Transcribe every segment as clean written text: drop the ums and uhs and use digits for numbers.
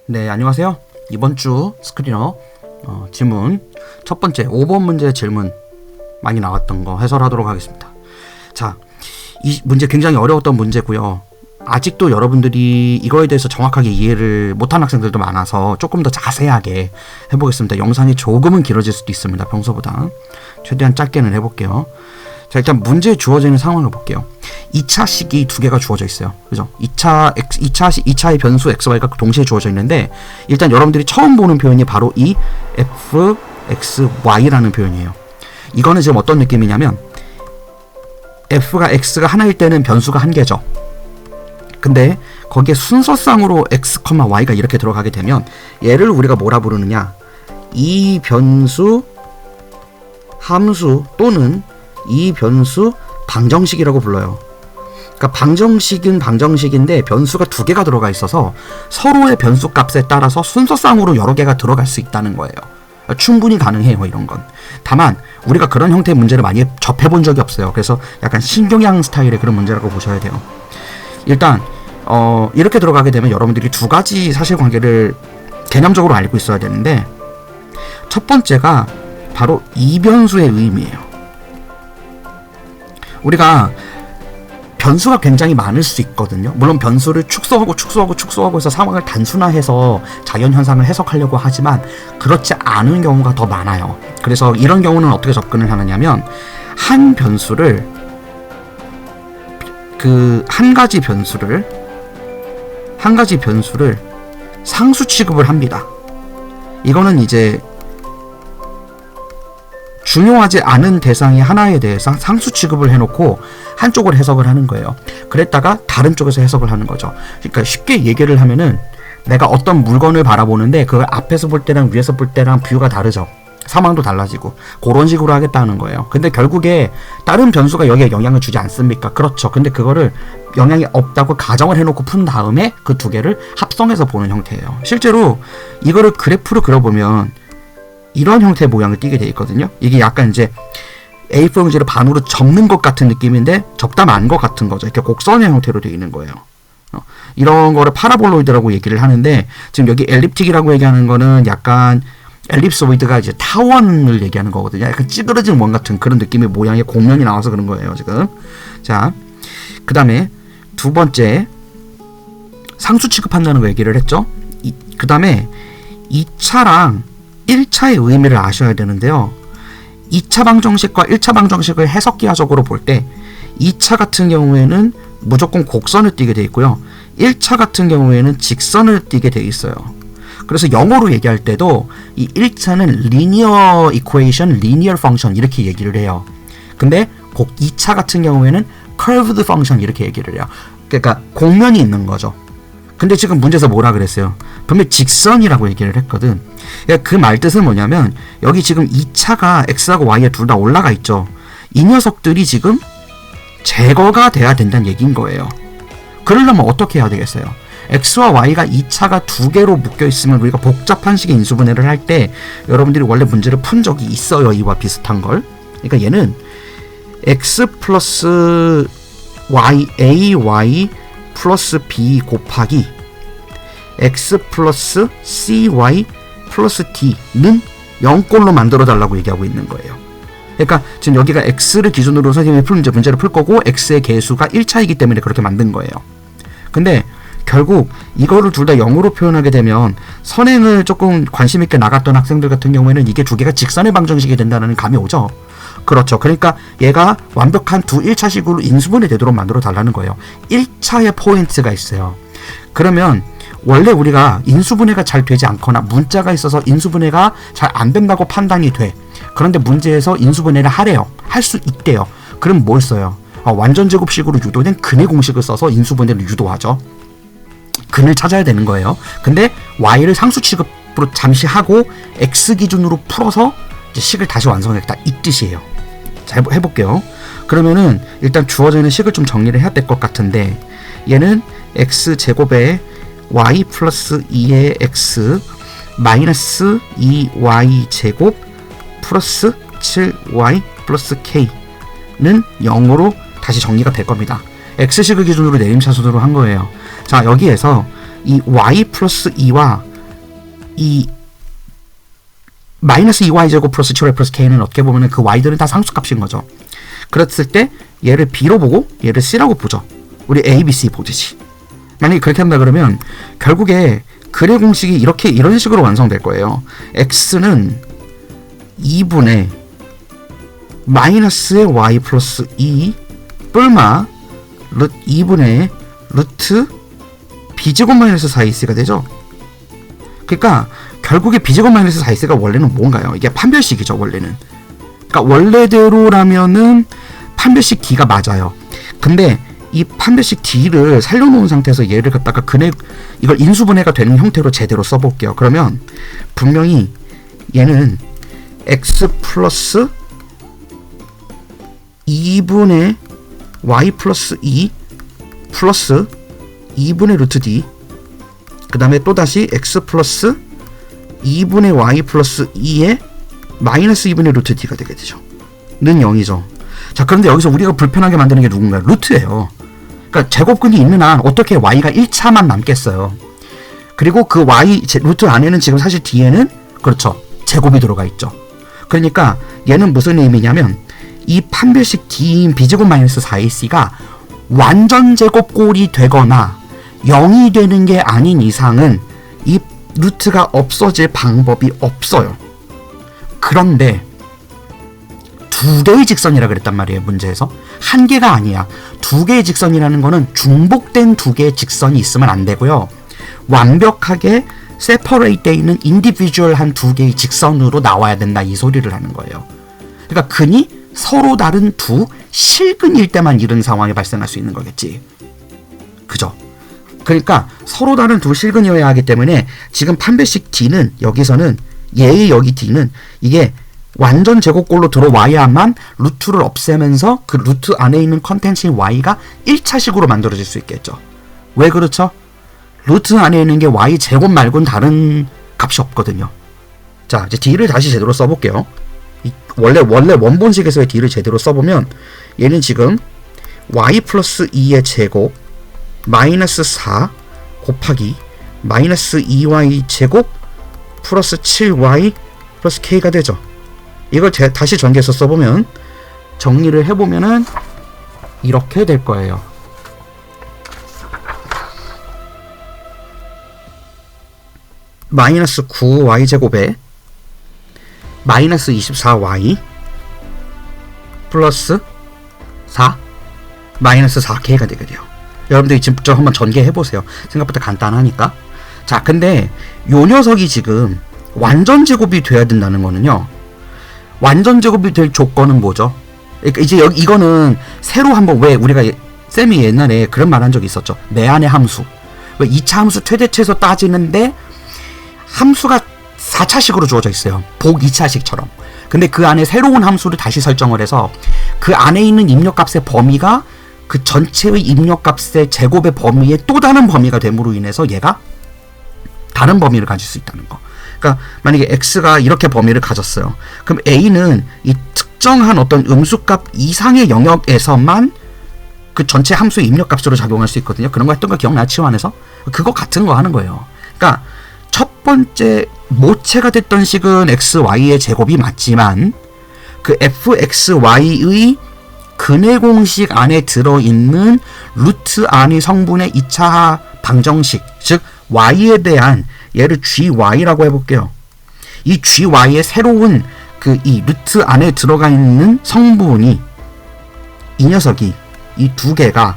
네, 안녕하세요. 이번 주 스크리너 질문 첫 번째 5번 문제 질문 많이 나왔던 거 해설하도록 하겠습니다. 자, 이 문제 굉장히 어려웠던 문제고요. 아직도 여러분들이 이거에 대해서 정확하게 이해를 못한 학생들도 많아서 조금 더 자세하게 해보겠습니다. 영상이 조금은 길어질 수도 있습니다. 평소보다. 최대한 짧게는 해볼게요. 자, 일단 문제에 주어지는 상황을 볼게요. 2차식이 두 개가 주어져 있어요. 그죠? 2차의 변수 xy가 동시에 주어져 있는데, 일단 여러분들이 처음 보는 표현이 바로 이 fxy라는 표현이에요. 이거는 지금 어떤 느낌이냐면, x가 하나일 때는 변수가 한 개죠. 근데 거기에 순서상으로 x, y가 이렇게 들어가게 되면 얘를 우리가 뭐라 부르느냐, 이 변수 함수 또는 이 변수 방정식이라고 불러요. 그러니까 방정식은 방정식인데 변수가 두 개가 들어가 있어서 서로의 변수 값에 따라서 순서상으로 여러 개가 들어갈 수 있다는 거예요. 충분히 가능해요, 이런 건. 다만 우리가 그런 형태의 문제를 많이 접해본 적이 없어요. 그래서 약간 신경양 스타일의 그런 문제라고 보셔야 돼요. 일단 이렇게 들어가게 되면 여러분들이 두 가지 사실관계를 개념적으로 알고 있어야 되는데, 첫 번째가 바로 이변수의 의미예요. 우리가 변수가 굉장히 많을 수 있거든요. 물론 변수를 축소하고 해서 상황을 단순화해서 자연현상을 해석하려고 하지만 그렇지 않은 경우가 더 많아요. 그래서 이런 경우는 어떻게 접근을 하느냐면, 한 변수를 한 가지 변수를 상수 취급을 합니다. 이거는 이제 중요하지 않은 대상이 하나에 대해서 상수 취급을 해놓고 한쪽을 해석을 하는 거예요. 그랬다가 다른 쪽에서 해석을 하는 거죠. 그러니까 쉽게 얘기를 하면은, 내가 어떤 물건을 바라보는데 그걸 앞에서 볼 때랑 위에서 볼 때랑 뷰가 다르죠. 상황도 달라지고. 그런 식으로 하겠다는 거예요. 근데 결국에 다른 변수가 여기에 영향을 주지 않습니까? 그렇죠. 근데 그거를 영향이 없다고 가정을 해놓고 푼 다음에 그 두 개를 합성해서 보는 형태예요. 실제로 이거를 그래프로 그려보면 이런 형태의 모양을 띠게 돼 있거든요. 이게 약간 이제 A4 용지를 반으로 접는 것 같은 느낌인데 접다 만 것 같은 거죠. 이렇게 곡선의 형태로 되어 있는 거예요. 이런 거를 파라볼로이드라고 얘기를 하는데, 지금 여기 엘립틱이라고 얘기하는 거는 약간 엘립소이드가 이제 타원을 얘기하는 거거든요. 약간 찌그러진 원 같은 그런 느낌의 모양의 곡면이 나와서 그런 거예요, 지금. 자, 그 다음에 두 번째, 상수 취급한다는 거 얘기를 했죠. 그 다음에 2차랑 1차의 의미를 아셔야 되는데요. 2차 방정식과 1차 방정식을 해석기하적으로 볼 때 2차 같은 경우에는 무조건 곡선을 띠게 돼 있고요. 1차 같은 경우에는 직선을 띠게 돼 있어요. 그래서 영어로 얘기할 때도 이 1차는 linear equation, linear function 이렇게 얘기를 해요. 근데 2차 같은 경우에는 curved function 이렇게 얘기를 해요. 그러니까 곡면이 있는 거죠. 근데 지금 문제에서 뭐라 그랬어요? 분명히 직선이라고 얘기를 했거든. 그러니까 그 말뜻은 뭐냐면, 여기 지금 2차가 x하고 y에 둘 다 올라가 있죠. 이 녀석들이 지금 제거가 돼야 된다는 얘기인 거예요. 그러려면 어떻게 해야 되겠어요? x와 y가 2차가 두 개로 묶여 있으면 우리가 복잡한 식의 인수분해를 할 때 여러분들이 원래 문제를 푼 적이 있어요. 이와 비슷한 걸. 그러니까 얘는 x 플러스 y, ay 플러스 b 곱하기 x 플러스 cy 플러스 d는 0꼴로 만들어 달라고 얘기하고 있는 거예요. 그러니까 지금 여기가 x를 기준으로 선생님이 문제를 풀 거고, x의 개수가 1차이기 때문에 그렇게 만든 거예요. 근데 결국 이거를 둘 다 0으로 표현하게 되면 선행을 조금 관심 있게 나갔던 학생들 같은 경우에는 이게 두 개가 직선의 방정식이 된다는 감이 오죠. 그렇죠. 그러니까 얘가 완벽한 두 1차식으로 인수분해 되도록 만들어 달라는 거예요. 1차의 포인트가 있어요. 그러면 원래 우리가 인수분해가 잘 되지 않거나 문자가 있어서 인수분해가 잘 안 된다고 판단이 돼. 그런데 문제에서 인수분해를 하래요. 할 수 있대요. 그럼 뭘 써요? 완전제곱식으로 유도된 근의 공식을 써서 인수분해를 유도하죠. 근을 찾아야 되는 거예요. 근데 y를 상수 취급으로 잠시 하고 x 기준으로 풀어서 이제 식을 다시 완성했다, 이 뜻이에요. 자, 해볼게요. 그러면은 일단 주어지는 식을 좀 정리를 해야 될 것 같은데, 얘는 x제곱에 y 플러스 2의 x 마이너스 2y 제곱 플러스 7y 플러스 k는 0으로 다시 정리가 될 겁니다. x식을 기준으로 내림차순으로 한 거예요. 자, 여기에서 이 y 플러스 2와 이 마이너스 2y 제곱 플러스 7y 플러스 k는 어떻게 보면 그 y들은 다 상수값인 거죠. 그랬을 때 얘를 b로 보고 얘를 c라고 보죠. 우리 a, b, c 보듯이. 만약에 그렇게 한다 그러면 결국에 근의 공식이 이런 식으로 완성될 거예요. x는 2분의 마이너스의 y 플러스 2 뿔마 2분의 루트 b제곱 마이너스 4ac가 되죠. 그러니까 결국에 b제곱 마이너스 4ac가 원래는 뭔가요? 이게 판별식이죠, 원래는. 그러니까 원래대로라면은 판별식 d가 맞아요. 근데 이 판별식 d를 살려놓은 상태에서 얘를 갖다가 이걸 인수분해가 되는 형태로 제대로 써볼게요. 그러면 분명히 얘는 x 플러스 2분의 y 플러스 2 플러스 2분의 루트 d 그 다음에 또다시 x 플러스 2분의 y 플러스 2에 마이너스 2분의 루트 d가 되게 되죠. 는 0이죠. 자, 그런데 여기서 우리가 불편하게 만드는 게 누군가요? 루트예요. 그러니까 제곱근이 있는 한 어떻게 y가 1차만 남겠어요. 그리고 그 y 루트 안에는 지금 사실 뒤에는 그렇죠, 제곱이 들어가 있죠. 그러니까 얘는 무슨 의미냐면 이 판별식 d인 b제곱 마이너스 4ac가 완전 제곱꼴이 되거나 0이 되는 게 아닌 이상은 이 루트가 없어질 방법이 없어요. 그런데 두 개의 직선이라 그랬단 말이에요, 문제에서. 한 개가 아니야. 두 개의 직선이라는 거는 중복된 두 개의 직선이 있으면 안 되고요. 완벽하게 세퍼레이트 되어 있는 인디비주얼한 두 개의 직선으로 나와야 된다, 이 소리를 하는 거예요. 그러니까 근이 서로 다른 두 실근일 때만 이런 상황이 발생할 수 있는 거겠지. 그죠? 그러니까 서로 다른 두 실근이어야 하기 때문에 지금 판별식 d는 여기서는 얘의 여기 d는 이게 완전 제곱꼴로 들어와야만 루트를 없애면서 그 루트 안에 있는 컨텐츠인 y가 1차식으로 만들어질 수 있겠죠. 왜 그렇죠? 루트 안에 있는 게 y 제곱 말고는 다른 값이 없거든요. 자, 이제 d를 다시 제대로 써볼게요. 원래 원본식에서의 d를 제대로 써보면 얘는 지금 y 플러스 2의 제곱 마이너스 4 곱하기 마이너스 2y 제곱 플러스 7y 플러스 k가 되죠. 이걸 다시 전개해서 써보면, 정리를 해보면은 이렇게 될 거예요. 마이너스 9y 제곱에 마이너스 24y 플러스 4 마이너스 4k가 되게 돼요. 여러분들이 직접 한번 전개해보세요. 생각보다 간단하니까. 자, 근데 요 녀석이 지금 완전 제곱이 돼야 된다는 거는요, 완전 제곱이 될 조건은 뭐죠? 그러니까 이제 이거는 새로 한번, 왜 우리가 쌤이 옛날에 그런 말 한 적이 있었죠. 내 안의 함수. 왜 2차 함수 최대치에서 따지는데 함수가 4차식으로 주어져 있어요. 복 2차식처럼. 근데 그 안에 새로운 함수를 다시 설정을 해서 그 안에 있는 입력값의 범위가 그 전체의 입력값의 제곱의 범위의 또 다른 범위가 됨으로 인해서 얘가 다른 범위를 가질 수 있다는 거. 그러니까 만약에 x가 이렇게 범위를 가졌어요. 그럼 a는 이 특정한 어떤 음수값 이상의 영역에서만 그 전체 함수의 입력값으로 작용할 수 있거든요. 그런 거 했던 거 기억나? 치환에서? 그거 같은 거 하는 거예요. 그러니까 첫 번째 모체가 됐던 식은 xy의 제곱이 맞지만 그 fxy의 근의 공식 안에 들어있는 루트 안의 성분의 2차 방정식, 즉 y에 대한, 얘를 gy라고 해볼게요. 이 gy의 새로운 그 이 루트 안에 들어가 있는 성분이, 이 녀석이, 이 두 개가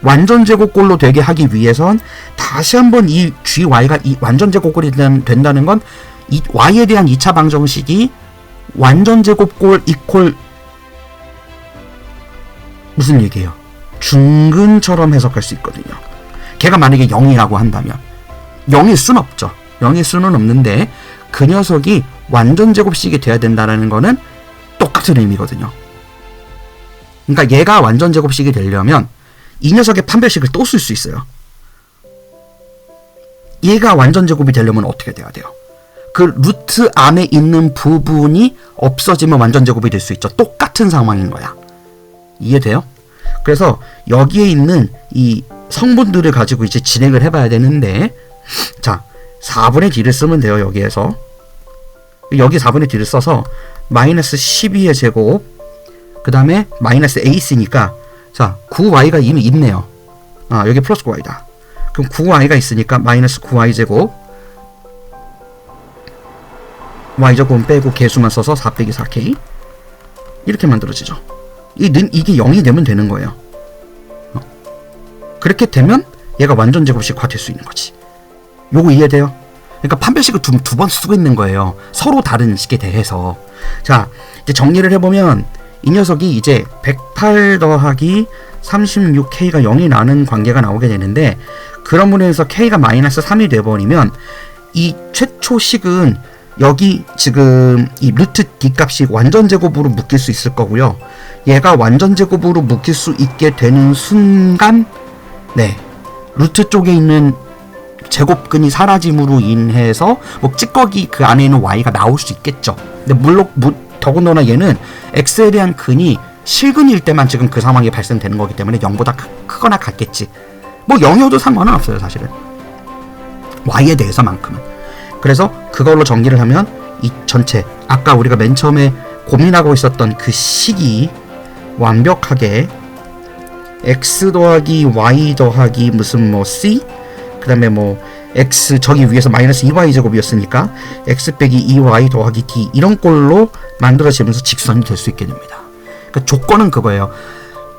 완전 제곱꼴로 되게 하기 위해선 다시 한번 이 gy가 이 완전 제곱꼴이 된다는 건 이 y에 대한 2차 방정식이 완전 제곱꼴 이퀄 무슨 얘기예요? 중근처럼 해석할 수 있거든요. 걔가 만약에 0이라고 한다면 0일 수는 없죠. 0일 수는 없는데 그 녀석이 완전 제곱식이 돼야 된다는 거는 똑같은 의미거든요. 그러니까 얘가 완전 제곱식이 되려면 이 녀석의 판별식을 또 쓸 수 있어요. 얘가 완전 제곱이 되려면 어떻게 돼야 돼요? 그 루트 안에 있는 부분이 없어지면 완전 제곱이 될 수 있죠. 똑같은 상황인 거야. 이해돼요? 그래서 여기에 있는 이 성분들을 가지고 이제 진행을 해봐야 되는데, 자, 4분의 d를 쓰면 돼요. 여기에서 여기 4분의 d를 써서 마이너스 12의 제곱, 그 다음에 마이너스 a 있으니까, 자, 9y가 이미 있네요. 아, 여기 플러스 9y다. 그럼 9y가 있으니까 마이너스 9y 제곱, y제곱은 빼고 개수만 써서 4 빼기 4k 이렇게 만들어지죠. 이게 0이 되면 되는 거예요. 그렇게 되면 얘가 완전 제곱식화 될 수 있는 거지. 요거 이해돼요? 그러니까 판별식을 두 번 쓰고 있는 거예요. 서로 다른 식에 대해서. 자, 이제 정리를 해보면 이 녀석이 이제 108 더하기 36k가 0이 나는 관계가 나오게 되는데, 그런 분에서 k가 마이너스 3이 돼버리면 이 최초식은 여기 지금 이 루트 d 값이 완전 제곱으로 묶일 수 있을 거고요. 얘가 완전 제곱으로 묶일 수 있게 되는 순간, 네, 루트 쪽에 있는 제곱근이 사라짐으로 인해서 뭐 찌꺼기 그 안에 있는 y가 나올 수 있겠죠. 근데 물론 더군다나 얘는 x에 대한 근이 실근일 때만 지금 그 상황이 발생되는 거기 때문에 0보다 크거나 같겠지. 뭐 0이어도 상관은 없어요, 사실은. y에 대해서만큼은. 그래서 그걸로 정리를 하면 이 전체, 아까 우리가 맨 처음에 고민하고 있었던 그 식이 완벽하게 x 더하기 y 더하기 무슨 뭐 c, 그 다음에 뭐 x 저기 위에서 마이너스 2y 제곱이었으니까 x 빼기 2y 더하기 d 이런 꼴로 만들어지면서 직선이 될 수 있게 됩니다. 그러니까 조건은 그거예요.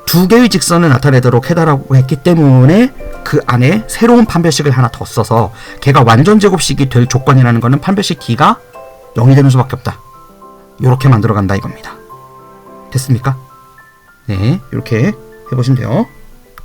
두 개의 직선을 나타내도록 해달라고 했기 때문에 그 안에 새로운 판별식을 하나 더 써서 걔가 완전 제곱식이 될 조건이라는 거는 판별식 d가 0이 되는 수밖에 없다. 요렇게 만들어 간다 이겁니다. 됐습니까? 네, 이렇게 해보시면 돼요.